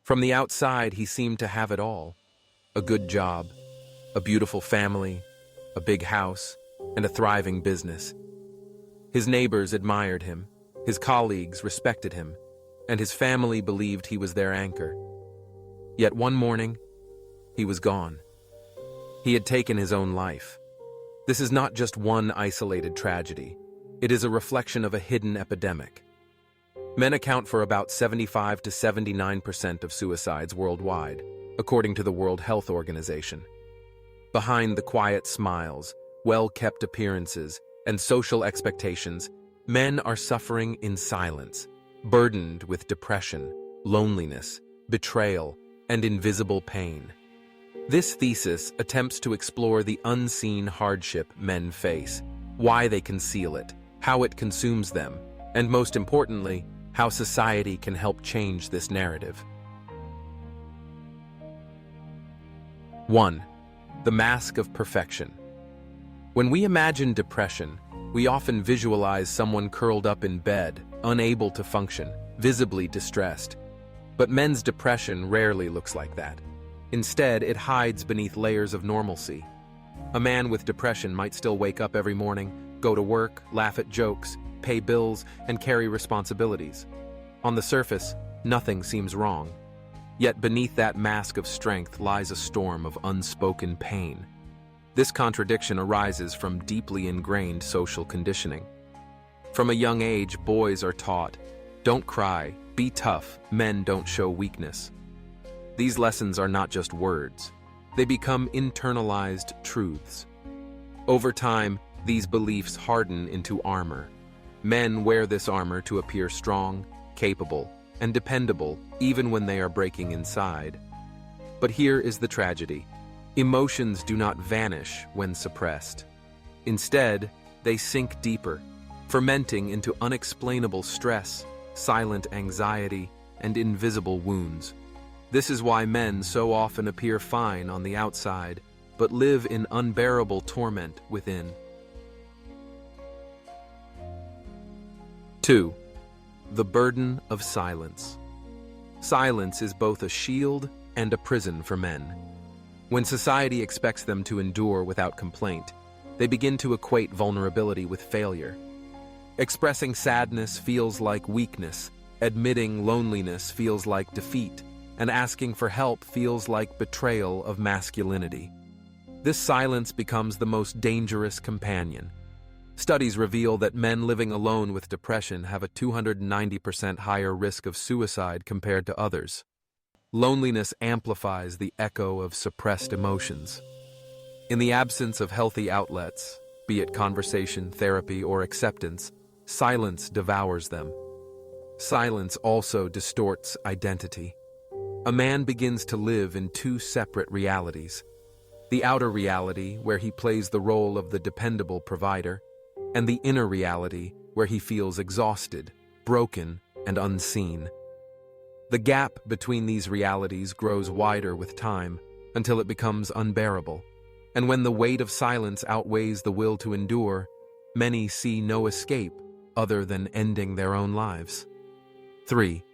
From the outside, he seemed to have it all: a good job, a beautiful family, a big house, and a thriving business. His neighbors admired him, his colleagues respected him, and his family believed he was their anchor. Yet one morning, he was gone. He had taken his own life. This is not just one isolated tragedy. It is a reflection of a hidden epidemic. Men account for about 75 to 79% of suicides worldwide, according to the World Health Organization. Behind the quiet smiles, well-kept appearances, and social expectations, men are suffering in silence, burdened with depression, loneliness, betrayal, and invisible pain. This thesis attempts to explore the unseen hardship men face, why they conceal it, how it consumes them, and most importantly, how society can help change this narrative. 1. The mask of perfection. When we imagine depression, we often visualize someone curled up in bed, unable to function, visibly distressed. But men's depression rarely looks like that. Instead, it hides beneath layers of normalcy. A man with depression might still wake up every morning, go to work, laugh at jokes, pay bills, and carry responsibilities. On the surface, nothing seems wrong. Yet beneath that mask of strength lies a storm of unspoken pain. This contradiction arises from deeply ingrained social conditioning. From a young age, boys are taught, "Don't cry, be tough, men don't show weakness." These lessons are not just words. They become internalized truths. Over time, these beliefs harden into armor. Men wear this armor to appear strong, capable, and dependable even when they are breaking inside. But here is the tragedy. Emotions do not vanish when suppressed. Instead, they sink deeper, fermenting into unexplainable stress, silent anxiety, and invisible wounds. This is why men so often appear fine on the outside, but live in unbearable torment within. 2. The burden of silence. Silence is both a shield and a prison for men. When society expects them to endure without complaint, they begin to equate vulnerability with failure. Expressing sadness feels like weakness, admitting loneliness feels like defeat, and asking for help feels like betrayal of masculinity. This silence becomes the most dangerous companion. Studies reveal that men living alone with depression have a 290% higher risk of suicide compared to others. Loneliness amplifies the echo of suppressed emotions. In the absence of healthy outlets, be it conversation, therapy, or acceptance, silence devours them. Silence also distorts identity. A man begins to live in two separate realities: the outer reality, where he plays the role of the dependable provider, and the inner reality, where he feels exhausted, broken, and unseen. The gap between these realities grows wider with time until it becomes unbearable. And when the weight of silence outweighs the will to endure, many see no escape other than ending their own lives. 3.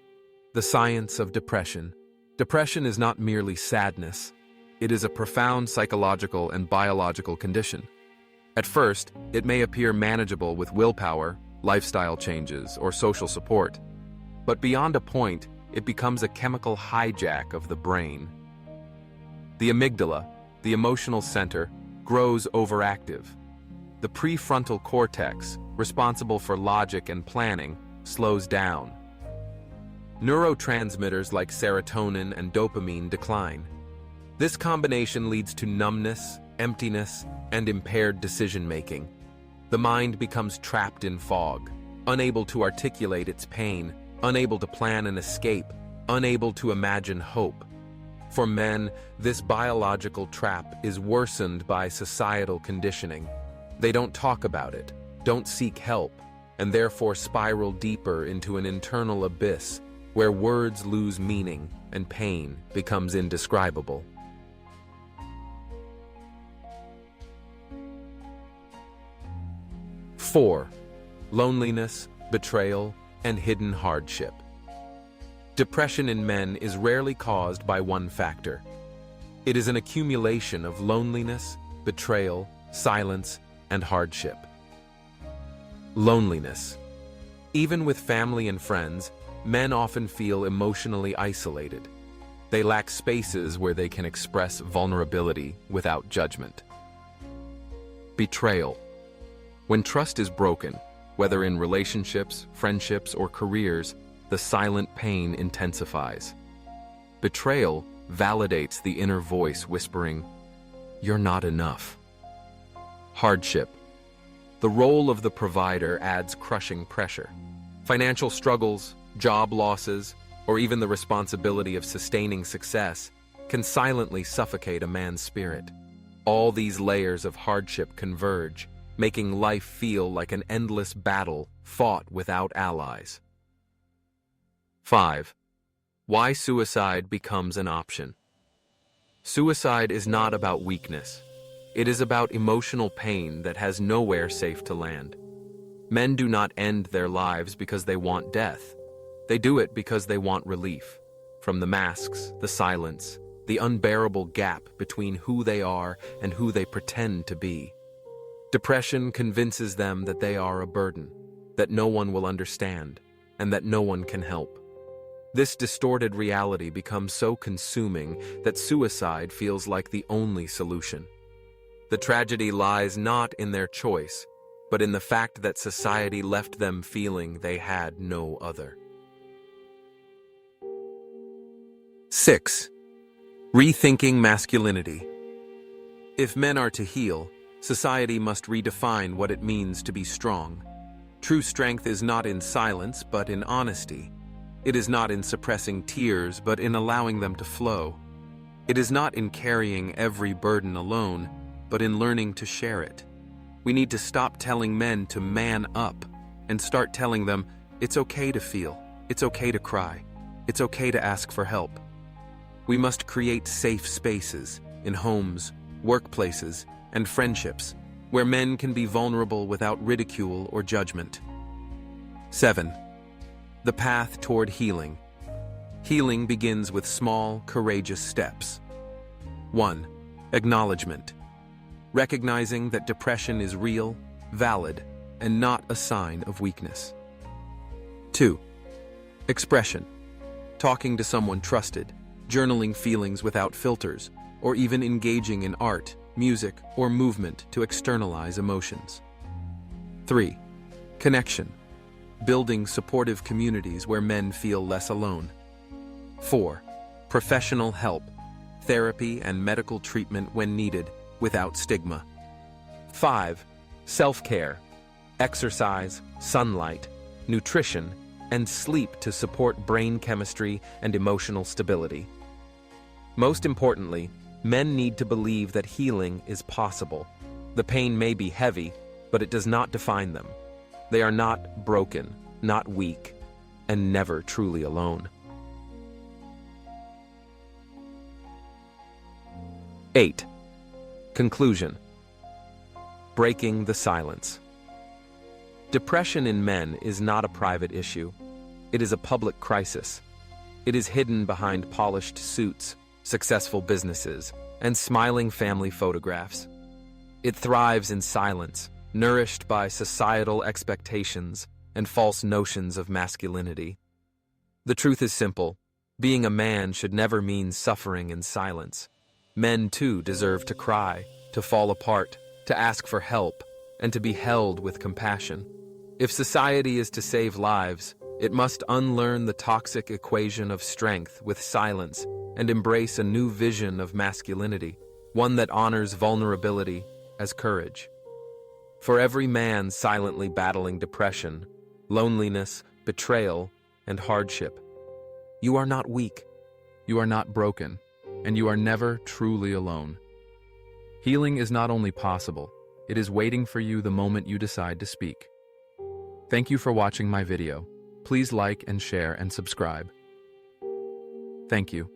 The science of depression. Depression is not merely sadness. It is a profound psychological and biological condition. At first, it may appear manageable with willpower, lifestyle changes, or social support. But beyond a point, it becomes a chemical hijack of the brain. The amygdala, the emotional center, grows overactive. The prefrontal cortex, responsible for logic and planning, slows down. Neurotransmitters like serotonin and dopamine decline. This combination leads to numbness, emptiness, and impaired decision-making. The mind becomes trapped in fog, unable to articulate its pain, unable to plan an escape, unable to imagine hope. For men, this biological trap is worsened by societal conditioning. They don't talk about it, don't seek help, and therefore spiral deeper into an internal abyss where words lose meaning and pain becomes indescribable. 4. Loneliness, betrayal, and hidden hardship. Depression in men is rarely caused by one factor. It is an accumulation of loneliness, betrayal, silence, and hardship. Loneliness. Even with family and friends, men often feel emotionally isolated. They lack spaces where they can express vulnerability without judgment. Betrayal. When trust is broken, whether in relationships, friendships, or careers, the silent pain intensifies. Betrayal validates the inner voice whispering, "You're not enough." Hardship. The role of the provider adds crushing pressure. Financial struggles, job losses, or even the responsibility of sustaining success can silently suffocate a man's spirit. All these layers of hardship converge, making life feel like an endless battle fought without allies. 5. Why suicide becomes an option. Suicide is not about weakness. It is about emotional pain that has nowhere safe to land. Men do not end their lives because they want death. They do it because they want relief from the masks, the silence, the unbearable gap between who they are and who they pretend to be. Depression convinces them that they are a burden, that no one will understand, and that no one can help. This distorted reality becomes so consuming that suicide feels like the only solution. The tragedy lies not in their choice, but in the fact that society left them feeling they had no other. 6. Rethinking masculinity. If men are to heal, society must redefine what it means to be strong. True strength is not in silence, but in honesty. It is not in suppressing tears, but in allowing them to flow. It is not in carrying every burden alone, but in learning to share it. We need to stop telling men to man up and start telling them it's okay to feel, it's okay to cry, it's okay to ask for help. We must create safe spaces in homes, workplaces, and friendships where men can be vulnerable without ridicule or judgment. 7. The path toward healing. Healing begins with small, courageous steps. 1. Acknowledgement. Recognizing that depression is real, valid, and not a sign of weakness. 2. Expression. Talking to someone trusted, journaling feelings without filters, or even engaging in art, music, or movement to externalize emotions. 3. Connection. Building supportive communities where men feel less alone. 4. Professional help. Therapy and medical treatment when needed, without stigma. 5. Self-care. Exercise, sunlight, nutrition, and sleep to support brain chemistry and emotional stability. Most importantly, men need to believe that healing is possible. The pain may be heavy, but it does not define them. They are not broken, not weak, and never truly alone. 8. Conclusion. Breaking the silence. Depression in men is not a private issue. It is a public crisis. It is hidden behind polished suits, successful businesses, and smiling family photographs. It thrives in silence, nourished by societal expectations and false notions of masculinity. The truth is simple. Being a man should never mean suffering in silence. Men, too, deserve to cry, to fall apart, to ask for help, and to be held with compassion. If society is to save lives, it must unlearn the toxic equation of strength with silence and embrace a new vision of masculinity, one that honors vulnerability as courage. For every man silently battling depression, loneliness, betrayal, and hardship, you are not weak, you are not broken, and you are never truly alone. Healing is not only possible, it is waiting for you the moment you decide to speak. Thank you for watching my video. Please like and share and subscribe. Thank you.